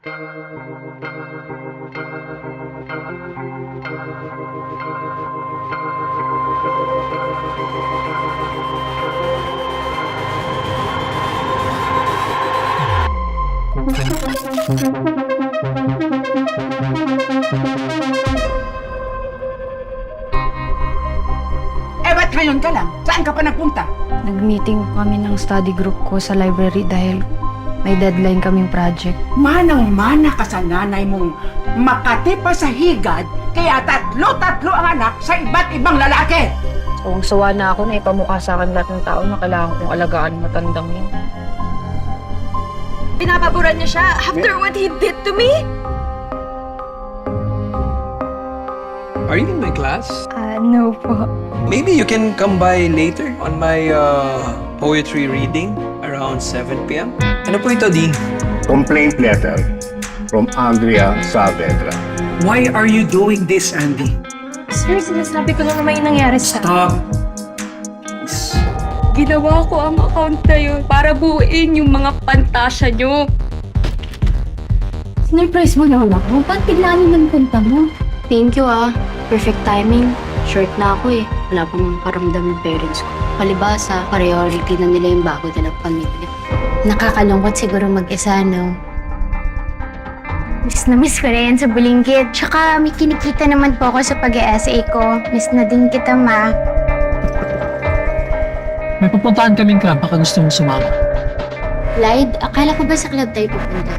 Ba't ngayon ka lang? Saan ka pa nagpunta? Nag-meeting kami ng study group ko sa library dahil may deadline kaming project. Manang-mana ka sa nanay mong makati pa sa higad, kaya tatlo-tatlo ang anak sa iba't ibang lalaki. Sawang-sawa na ako na ipamukha sa akin lahat ng tao na kailangan kong alagaan ang matandang yun. Pinapaboran niya siya after what he did to me? Are you in my class? No po. Maybe you can come by later on my poetry reading around 7 p.m. Ano po ito, Dean? Complaint letter from Andrea Saavedra. Why are you doing this, Andy? Sir, sinasabi ko lang naman yung nangyari sa... Stop. Ginawa ko ang account na yun para buuin yung mga pantasya nyo. Sinurprise mo naman ako? Ba't biglaan naman punta mo? Thank you Perfect timing. Short na ako Wala pang paramdam ng parents ko. Palibasa, priority na nila yung bago nilang pamilya. Nakakalungkot siguro mag-isa, no? Miss na miss ko rin sa Bulingkit. Tsaka may kinikita naman po ako sa pag-e-essay ko. Miss na din kita, ma. May pupuntahan kaming club. Baka gusto mong sumama. Clyde, akala ko ba sa club tayo pupunta?